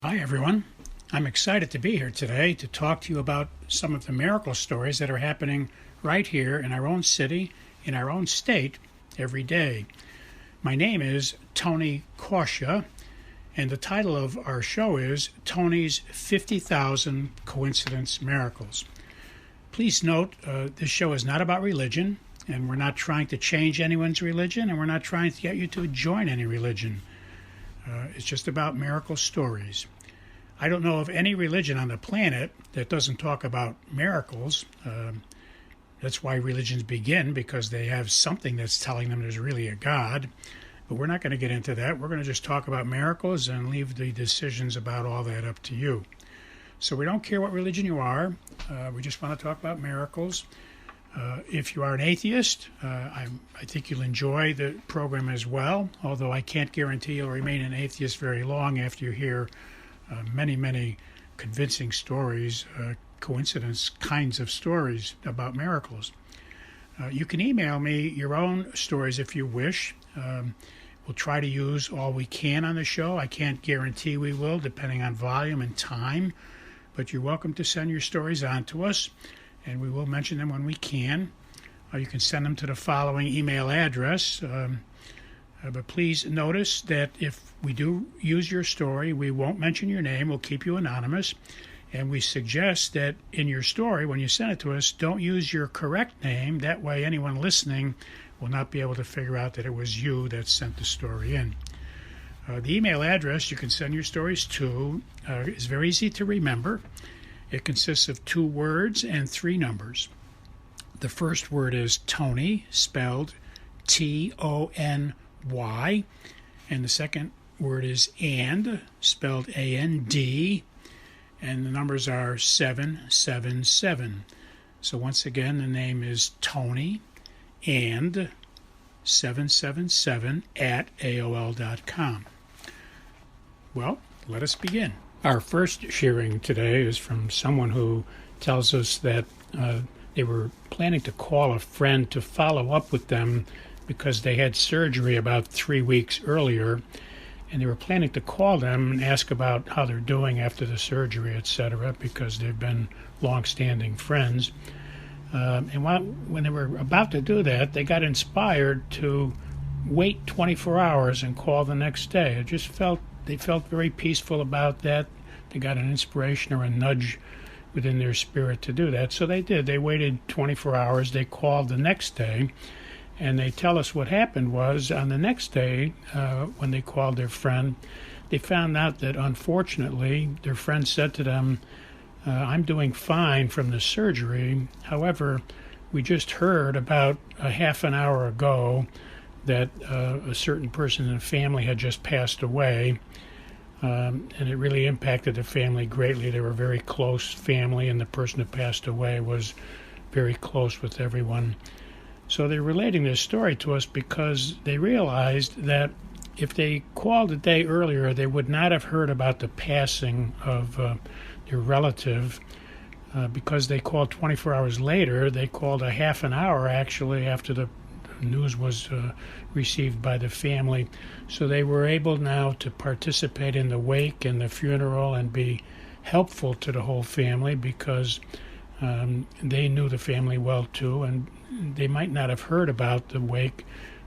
Hi, everyone. I'm excited to be here today to talk to you about some of the miracle stories that are happening right here in our own city, in our own state, every day. My name is Tony Kausha, and the title of our show is Tony's 50,000 Coincidence Miracles. Please note, this show is not about religion, and we're not trying to change anyone's religion, and we're not trying to get you to join any religion. It's just about miracle stories. I don't know of any religion on the planet that doesn't talk about miracles. That's why religions begin, because they have something that's telling them there's really a God. But we're not going to get into that. We're going to just talk about miracles and leave the decisions about all that up to you. So we don't care what religion you are. We just want to talk about miracles. If you are an atheist, I think you'll enjoy the program as well, although I can't guarantee you'll remain an atheist very long after you hear many convincing stories, coincidence kinds of stories about miracles. You can email me your own stories if you wish. We'll try to use all we can on the show. I can't guarantee we will, depending on volume and time, but you're welcome to send your stories on to us, and we will mention them when we can. You can send them to the following email address. But please notice that if we do use your story, we won't mention your name. We'll keep you anonymous. And we suggest that in your story, when you send it to us, don't use your correct name. That way anyone listening will not be able to figure out that it was you that sent the story in. The email address you can send your stories to is very easy to remember. It consists of 2 words and 3 numbers. The first word is Tony, spelled Tony, and the second word is and, spelled A-N-D, and the numbers are 777. So once again, the name is Tony and 777 at AOL.com. Well, let us begin. Our first sharing today is from someone who tells us that they were planning to call a friend to follow up with them because they had surgery about 3 weeks earlier, and they were planning to call them and ask about how they're doing after the surgery, etc., because they've been long-standing friends. And when they were about to do that, they got inspired to wait 24 hours and call the next day. They felt very peaceful about that. They got an inspiration or a nudge within their spirit to do that. So they did. They waited 24 hours. They called the next day. And they tell us what happened was on the next day, when they called their friend, they found out that unfortunately their friend said to them, I'm doing fine from the surgery. However, we just heard about a half an hour ago that a certain person in the family had just passed away. And it really impacted the family greatly. They were a very close family, and the person who passed away was very close with everyone. So they're relating this story to us because they realized that if they called a day earlier, they would not have heard about the passing of their relative. Because they called 24 hours later, they called a half an hour actually after the news was received by the family. So they were able now to participate in the wake and the funeral and be helpful to the whole family because they knew the family well too, and they might not have heard about the wake.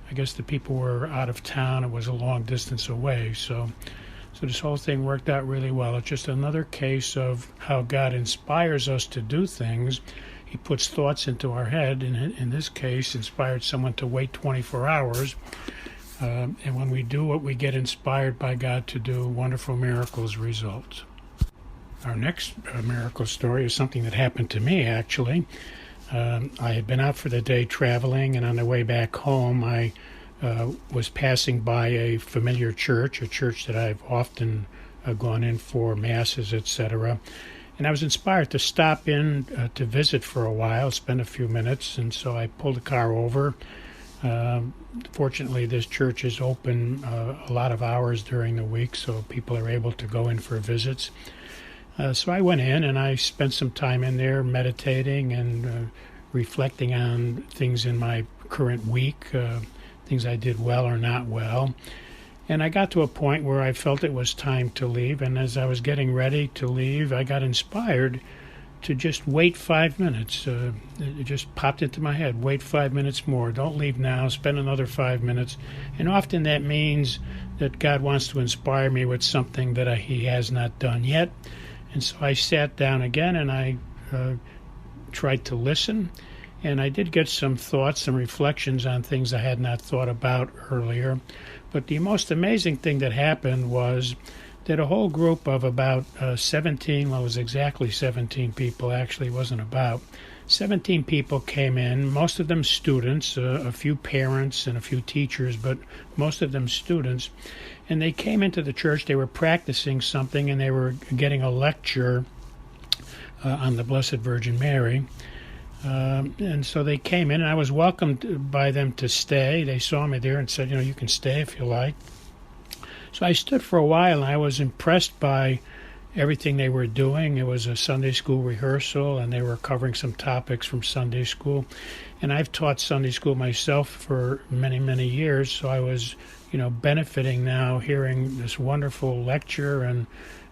I guess the people were out of town. It was a long distance away. So this whole thing worked out really well. It's just another case of how God inspires us to do things. He puts thoughts into our head, and in this case, inspired someone to wait 24 hours. And when we do what we get inspired by God to do, wonderful miracles result. Our next miracle story is something that happened to me, actually. I had been out for the day traveling, and on the way back home, I was passing by a familiar church, a church that I've often gone in for masses, etc. And I was inspired to stop in to visit for a while, spend a few minutes, and so I pulled the car over. Fortunately, this church is open a lot of hours during the week, so people are able to go in for visits. So I went in and I spent some time in there meditating and reflecting on things in my current week, things I did well or not well. And I got to a point where I felt it was time to leave, and as I was getting ready to leave, I got inspired to just wait 5 minutes. It just popped into my head, wait 5 minutes more. Don't leave now, spend another 5 minutes. And often that means that God wants to inspire me with something that He has not done yet. And so I sat down again and I tried to listen. And I did get some thoughts, some reflections on things I had not thought about earlier. But the most amazing thing that happened was that a whole group of about 17, well, it was exactly 17 people, actually, it wasn't about. 17 people came in, most of them students, a few parents and a few teachers, but most of them students. And they came into the church, they were practicing something, and they were getting a lecture on the Blessed Virgin Mary. And so they came in, and I was welcomed by them to stay. They saw me there and said, you can stay if you like. So I stood for a while, and I was impressed by everything they were doing. It was a Sunday school rehearsal, and they were covering some topics from Sunday school. And I've taught Sunday school myself for many, many years, so I was, benefiting now hearing this wonderful lecture, and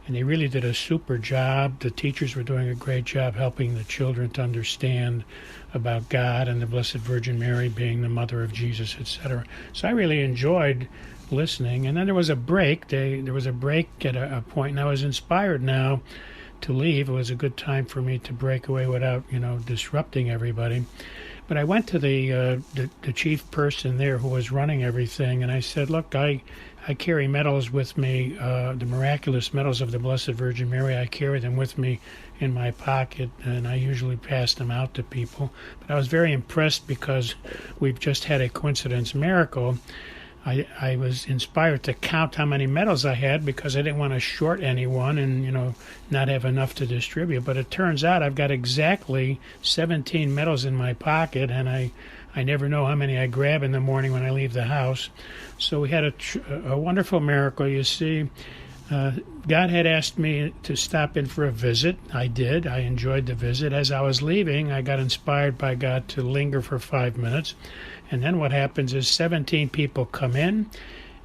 they really did a super job. The teachers were doing a great job helping the children to understand about God and the Blessed Virgin Mary being the mother of Jesus, etc. So I really enjoyed listening. And then there was a break. There was a break at a point, and I was inspired now to leave. It was a good time for me to break away without, disrupting everybody. But I went to the chief person there who was running everything, and I said, look, I carry medals with me, the miraculous medals of the Blessed Virgin Mary. I carry them with me in my pocket, and I usually pass them out to people. But I was very impressed because we've just had a coincidence miracle. I was inspired to count how many medals I had because I didn't want to short anyone and, not have enough to distribute. But it turns out I've got exactly 17 medals in my pocket, and I never know how many I grab in the morning when I leave the house. So we had a wonderful miracle. You see, God had asked me to stop in for a visit. I did. I enjoyed the visit. As I was leaving, I got inspired by God to linger for 5 minutes. And then what happens is 17 people come in,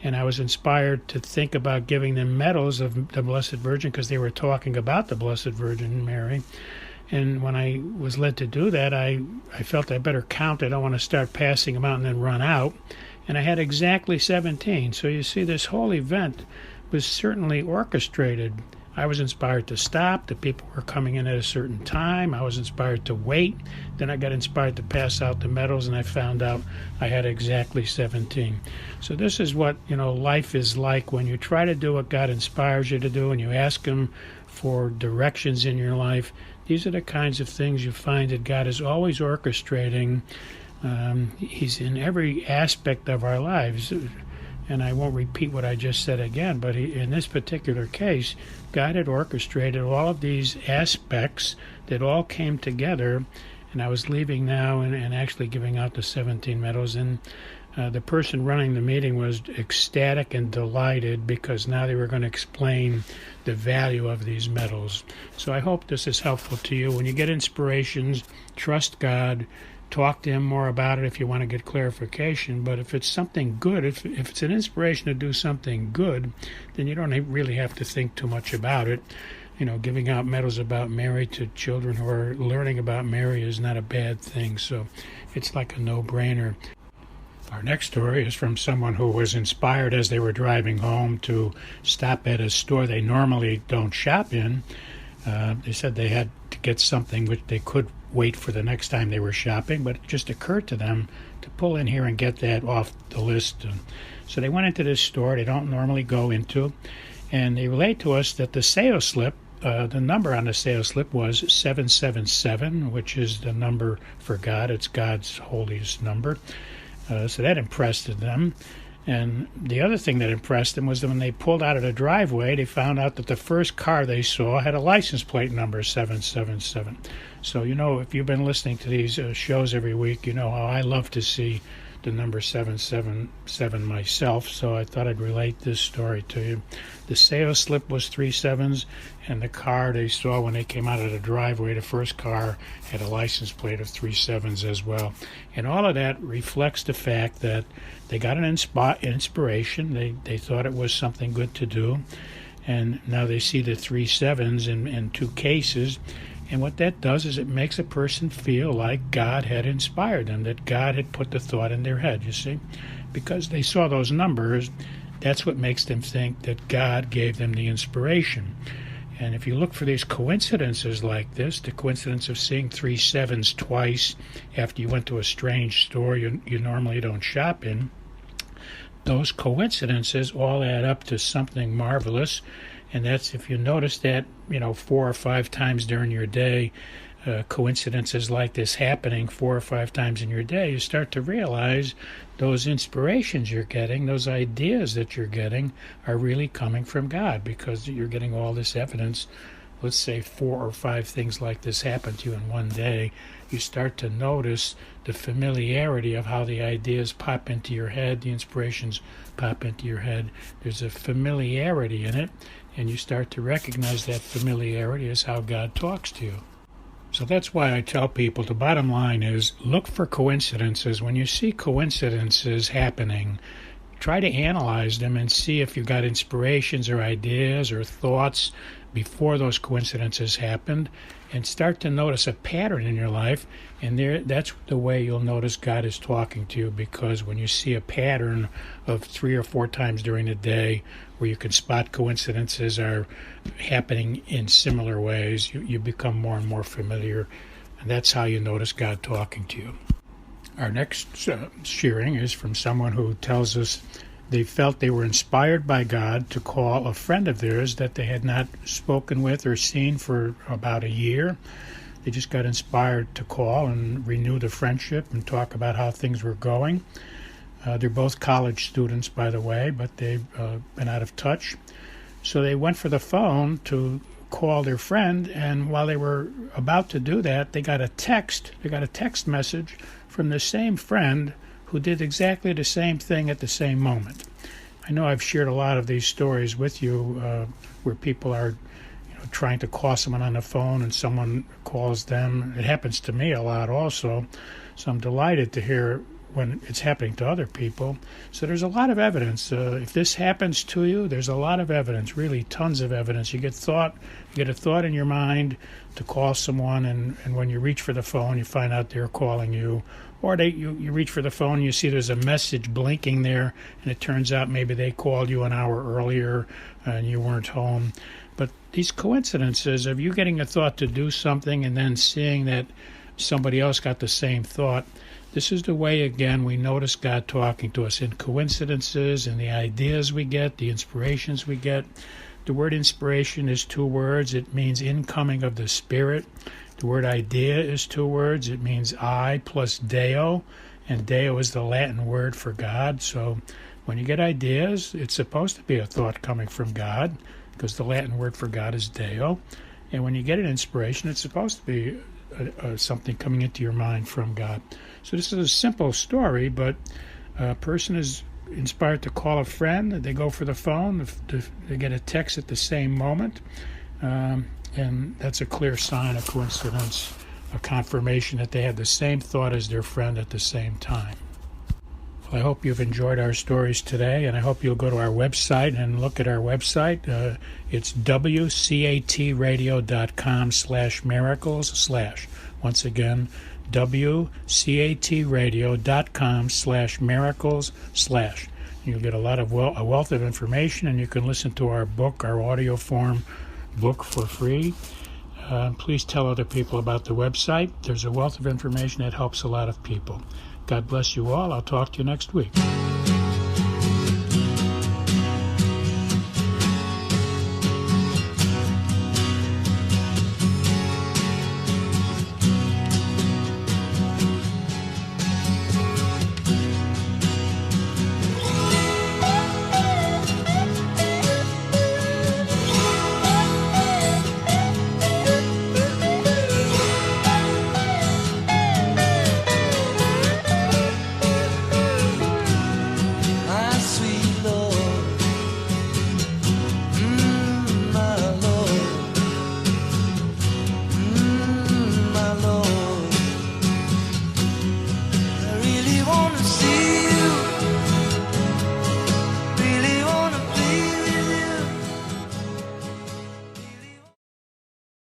and I was inspired to think about giving them medals of the Blessed Virgin because they were talking about the Blessed Virgin Mary. And when I was led to do that, I felt I better count. I don't want to start passing them out and then run out. And I had exactly 17. So you see, this whole event was certainly orchestrated. I was inspired to stop. The people were coming in at a certain time. I was inspired to wait. Then I got inspired to pass out the medals, and I found out I had exactly 17. So this is what, life is like when you try to do what God inspires you to do and you ask Him for directions in your life. These are the kinds of things you find that God is always orchestrating. He's in every aspect of our lives. And I won't repeat what I just said again, but in this particular case, God had orchestrated all of these aspects that all came together, and I was leaving now and actually giving out the 17 medals, and the person running the meeting was ecstatic and delighted because now they were going to explain the value of these medals. So I hope this is helpful to you. When you get inspirations, trust God. Talk to Him more about it if you want to get clarification. But if it's something good, if it's an inspiration to do something good, then you don't really have to think too much about it. Giving out medals about Mary to children who are learning about Mary is not a bad thing. So it's like a no-brainer. Our next story is from someone who was inspired as they were driving home to stop at a store they normally don't shop in. They said they had to get something which they could wait for the next time they were shopping, but it just occurred to them to pull in here and get that off the list. So they went into this store they don't normally go into, and they relate to us that the sales slip, the number on the sales slip was 777, which is the number for God. It's God's holiest number. So that impressed them. And the other thing that impressed them was that when they pulled out of the driveway, they found out that the first car they saw had a license plate number 777. So, if you've been listening to these shows every week, you know how I love to see the number 777 myself, so I thought I'd relate this story to you. The sales slip was 3 sevens, and the car they saw when they came out of the driveway, the first car, had a license plate of 3 sevens as well. And all of that reflects the fact that they got an inspiration. They thought it was something good to do, and now they see the 3 sevens in 2 cases. And what that does is it makes a person feel like God had inspired them, that God had put the thought in their head, you see. Because they saw those numbers, that's what makes them think that God gave them the inspiration. And if you look for these coincidences like this, the coincidence of seeing 3 sevens twice after you went to a strange store you normally don't shop in, those coincidences all add up to something marvelous. And that's, if you notice that, 4 or 5 times during your day, coincidences like this happening 4 or 5 times in your day, you start to realize those inspirations you're getting, those ideas that you're getting, are really coming from God, because you're getting all this evidence. Let's say 4 or 5 things like this happen to you in one day. You start to notice the familiarity of how the ideas pop into your head, the inspirations pop into your head. There's a familiarity in it, and you start to recognize that familiarity is how God talks to you. So that's why I tell people the bottom line is look for coincidences. When you see coincidences happening, try to analyze them and see if you've got inspirations or ideas or thoughts before those coincidences happened, and start to notice a pattern in your life. And that's the way you'll notice God is talking to you, because when you see a pattern of 3 or 4 times during the day where you can spot coincidences are happening in similar ways, you become more and more familiar, and that's how you notice God talking to you. Our next sharing is from someone who tells us they felt they were inspired by God to call a friend of theirs that they had not spoken with or seen for about a year. They just got inspired to call and renew the friendship and talk about how things were going. They're both college students, by the way, but they've been out of touch. So they went for the phone to call their friend, and while they were about to do that, they got a text message from the same friend who did exactly the same thing at the same moment. I know I've shared a lot of these stories with you where people are trying to call someone on the phone and someone calls them. It happens to me a lot also, so I'm delighted to hear when it's happening to other people. So there's a lot of evidence. If this happens to you, there's a lot of evidence, really tons of evidence. You get a thought in your mind to call someone, and when you reach for the phone, you find out they're calling you. Or you reach for the phone, you see there's a message blinking there, and it turns out maybe they called you an hour earlier and you weren't home. But these coincidences of you getting a thought to do something and then seeing that somebody else got the same thought, this is the way, again, we notice God talking to us in coincidences and the ideas we get, the inspirations we get. The word inspiration is 2 words. It means incoming of the Spirit. The word idea is 2 words. It means I plus Deo, and Deo is the Latin word for God. So when you get ideas, it's supposed to be a thought coming from God, because the Latin word for God is Deo. And when you get an inspiration, it's supposed to be something coming into your mind from God. So this is a simple story, but a person is inspired to call a friend. They go for the phone. They get a text at the same moment. And that's a clear sign, a coincidence, a confirmation that they had the same thought as their friend at the same time. Well, I hope you've enjoyed our stories today, and I hope you'll go to our website and look at our website. It's wcatradio.com/miracles/ Once again, wcatradio.com/miracles/. You'll get a wealth of information, and you can listen to our book, our audio form book, for free. Please tell other people about the website. There's a wealth of information that helps a lot of people. God bless you all. I'll talk to you next week.